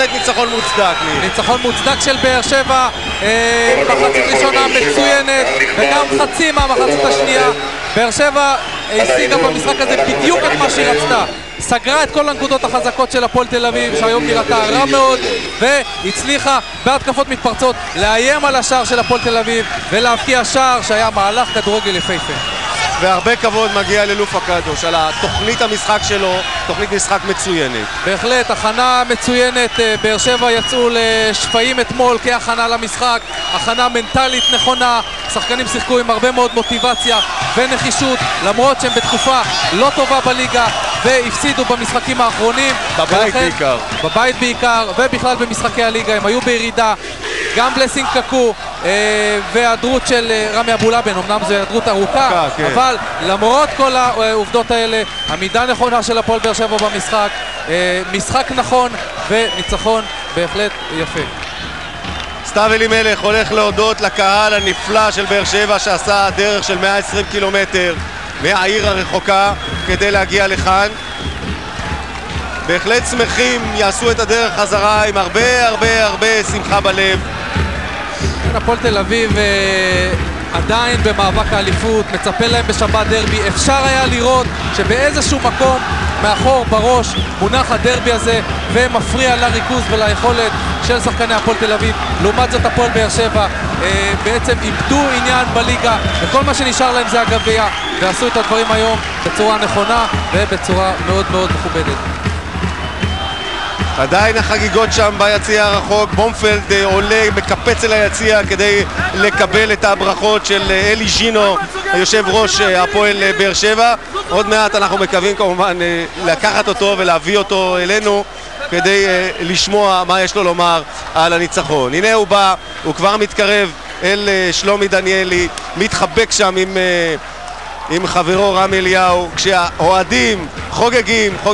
בהחלט ניצחון מוצדק. ניצחון מוצדק של באר שבע, מחצית ראשונה מצוינת וגם חצי מהמחצית השנייה. באר שבע השיגה במשחק הזה בדיוק את מה שהיא רצתה, סגרה את כל הנקודות החזקות של הפועל תל אביב שהיום נראתה רע מאוד, והצליחה בהתקפות מתפרצות לאיים על השער של הפועל תל אביב ולהבקיע שער שהיה מהלך כדורגל יפהפה. והרבה כבוד מגיע ללוף הקדוש על תוכנית המשחק שלו, תוכנית משחק מצוינת. בהחלט, הכנה מצוינת. באר שבע יצאו לשפיים אתמול כהכנה למשחק, הכנה מנטלית נכונה, שחקנים שיחקו עם הרבה מאוד מוטיבציה ונחישות, למרות שהם בתקופה לא טובה בליגה והפסידו במשחקים האחרונים. בבית בעיקר. בבית בעיקר, ובכלל במשחקי הליגה הם היו בירידה. גם בלסינג קקו והיעדרות של רמי אבולאבן, אמנם זו היעדרות ארוכה, כן. אבל למרות כל העובדות האלה, עמידה נכונה של הפועל באר שבע במשחק, משחק נכון וניצחון בהחלט יפה. סתיו אלימלך הולך להודות לקהל הנפלא של באר שבע שעשה דרך של 120 קילומטר מהעיר הרחוקה כדי להגיע לכאן. בהחלט שמחים, יעשו את הדרך חזרה עם הרבה הרבה הרבה שמחה בלב. הפועל תל אביב עדיין במאבק האליפות, מצפה להם בשבת דרבי. אפשר היה לראות שבאיזשהו מקום מאחור בראש מונח הדרבי הזה ומפריע לריכוז וליכולת של שחקני הפועל תל אביב. לעומת זאת הפועל באר שבע בעצם איבדו עניין בליגה וכל מה שנשאר להם זה הגביע, ועשו את הדברים היום בצורה נכונה ובצורה מאוד מאוד מכובדת. עדיין החגיגות שם ביציע הרחוק, בומפלד עולה, מקפץ אל היציע כדי לקבל את הברכות של אלי ז'ינו, היושב ראש הפועל באר שבע. עוד מעט אנחנו מקווים כמובן לקחת אותו ולהביא אותו אלינו כדי לשמוע מה יש לו לומר על הניצחון. הנה הוא בא, הוא כבר מתקרב אל שלומי דניאלי, מתחבק שם עם חברו רמי אליהו, כשהאוהדים חוגגים